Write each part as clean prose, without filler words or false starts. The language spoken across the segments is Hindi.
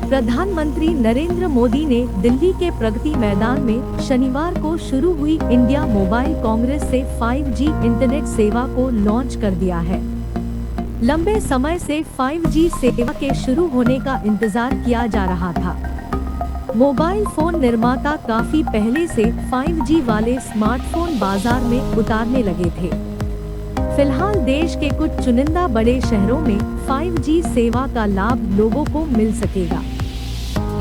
प्रधानमंत्री नरेंद्र मोदी ने दिल्ली के प्रगति मैदान में शनिवार को शुरू हुई इंडिया मोबाइल कांग्रेस से 5G इंटरनेट सेवा को लॉन्च कर दिया है। लंबे समय से 5G सेवा के शुरू होने का इंतजार किया जा रहा था। मोबाइल फोन निर्माता काफी पहले से 5G वाले स्मार्टफोन बाजार में उतारने लगे थे। फिलहाल देश के कुछ चुनिंदा बड़े शहरों में 5G सेवा का लाभ लोगों को मिल सकेगा।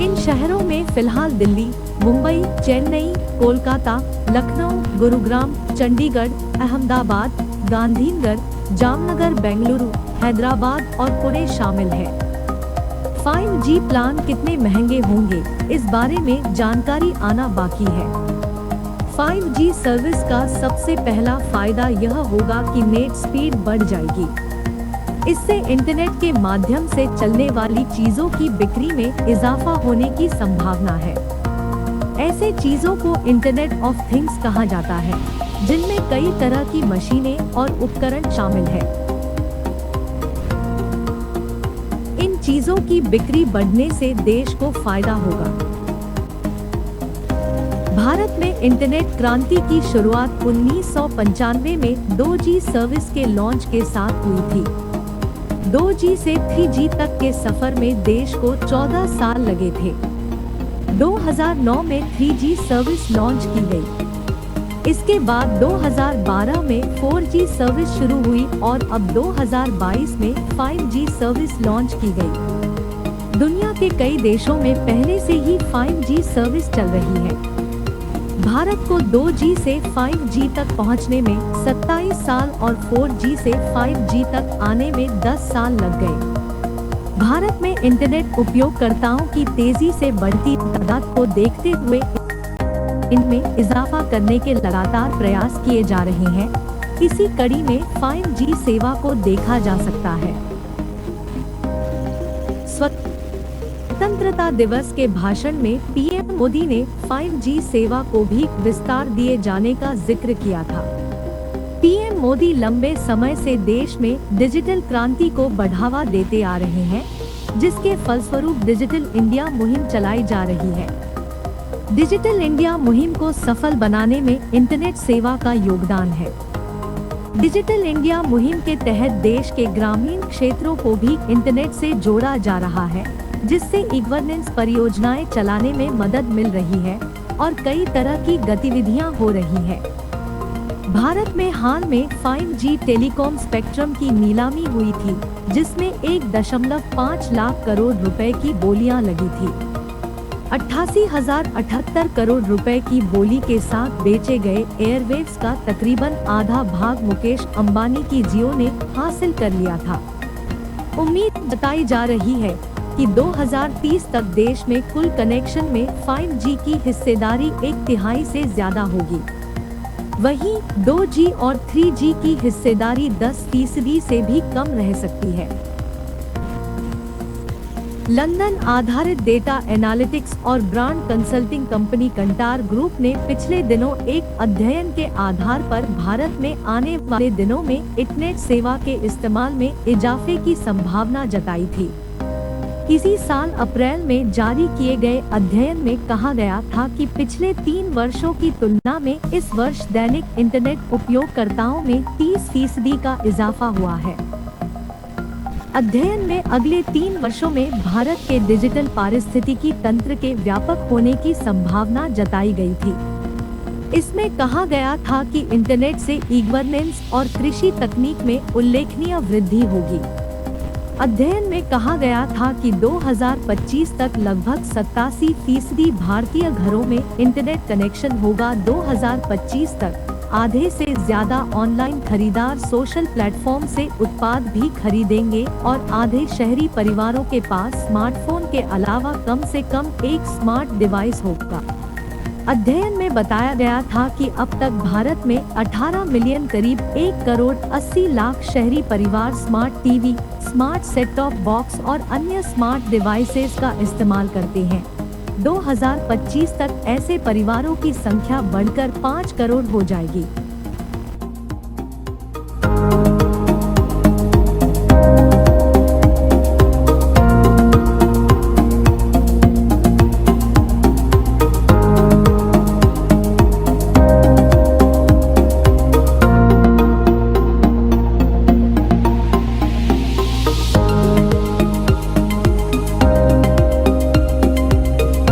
इन शहरों में फिलहाल दिल्ली, मुंबई, चेन्नई, कोलकाता, लखनऊ, गुरुग्राम, चंडीगढ़, अहमदाबाद, गांधीनगर, जामनगर, बेंगलुरु, हैदराबाद और पुणे शामिल है। 5G प्लान कितने महंगे होंगे, इस बारे में जानकारी आना बाकी है। 5G सर्विस का सबसे पहला फायदा यह होगा कि नेट स्पीड बढ़ जाएगी। इससे इंटरनेट के माध्यम से चलने वाली चीजों की बिक्री में इजाफा होने की संभावना है। ऐसे चीजों को इंटरनेट ऑफ थिंग्स कहा जाता है, जिनमें कई तरह की मशीनें और उपकरण शामिल है। इन चीजों की बिक्री बढ़ने से देश को फायदा होगा। भारत में इंटरनेट क्रांति की शुरुआत 1995 में 2G सर्विस के लॉन्च के साथ हुई थी। 2G से 3G तक के सफर में देश को 14 साल लगे थे। 2009 में 3G सर्विस लॉन्च की गई। इसके बाद 2012 में 4G सर्विस शुरू हुई और अब 2022 में 5G सर्विस लॉन्च की गई। दुनिया के कई देशों में पहले से ही 5G सर्विस चल रही है। भारत को 2G से 5G तक पहुंचने में 27 साल और 4G से 5G तक आने में 10 साल लग गए। भारत में इंटरनेट उपयोगकर्ताओं की तेजी से बढ़ती तादाद को देखते हुए इनमें इजाफा करने के लगातार प्रयास किए जा रहे हैं। इसी कड़ी में 5G सेवा को देखा जा सकता है। स्वतंत्रता दिवस के भाषण में पीएम मोदी ने 5G सेवा को भी विस्तार दिए जाने का जिक्र किया था। पीएम मोदी लंबे समय से देश में डिजिटल क्रांति को बढ़ावा देते आ रहे हैं, जिसके फलस्वरूप डिजिटल इंडिया मुहिम चलाई जा रही है। डिजिटल इंडिया मुहिम को सफल बनाने में इंटरनेट सेवा का योगदान है। डिजिटल इंडिया मुहिम के तहत देश के ग्रामीण क्षेत्रों को भी इंटरनेट से जोड़ा जा रहा है, जिससे ई-गवर्नेंस परियोजनाएं चलाने में मदद मिल रही है और कई तरह की गतिविधियां हो रही है। भारत में हाल में 5G टेलीकॉम स्पेक्ट्रम की नीलामी हुई थी, जिसमें 1.5 लाख करोड़ रुपए की बोलियां लगी थी। 88,078 करोड़ रुपए की बोली के साथ बेचे गए एयरवेव्स का तकरीबन आधा भाग मुकेश अंबानी की जियो ने हासिल कर लिया था। उम्मीद जताई जा रही है कि 2030 तक देश में कुल कनेक्शन में 5G की हिस्सेदारी 1/3 से ज्यादा होगी। वहीं 2G और 3G की हिस्सेदारी 10% से भी कम रह सकती है। लंदन आधारित डेटा एनालिटिक्स और brand consulting company Kantar group ने पिछले दिनों एक अध्ययन के आधार पर भारत में आने वाले दिनों में इंटरनेट सेवा के इस्तेमाल में इजाफे की संभावना जताई थी। इसी साल अप्रैल में जारी किए गए अध्ययन में कहा गया था कि पिछले 3 वर्षों की तुलना में इस वर्ष दैनिक इंटरनेट उपयोगकर्ताओं में 30% का इजाफा हुआ है। अध्ययन में अगले 3 वर्षों में भारत के डिजिटल पारिस्थितिकी तंत्र के व्यापक होने की संभावना जताई गई थी। इसमें कहा गया था कि इंटरनेट से ई-गवर्नेंस और कृषि तकनीक में उल्लेखनीय वृद्धि होगी। अध्ययन में कहा गया था कि 2025 तक लगभग 87% भारतीय घरों में इंटरनेट कनेक्शन होगा। 2025 तक आधे से ज्यादा ऑनलाइन खरीदार सोशल प्लेटफॉर्म से उत्पाद भी खरीदेंगे और आधे शहरी परिवारों के पास स्मार्टफोन के अलावा कम से कम एक स्मार्ट डिवाइस होगा। अध्ययन में बताया गया था कि अब तक भारत में 18 मिलियन करीब 1 करोड़ 80 लाख शहरी परिवार smart TV, smart set top box और अन्य स्मार्ट डिवाइसेस का इस्तेमाल करते हैं। 2025 तक ऐसे परिवारों की संख्या बढ़कर 5 करोड़ हो जाएगी।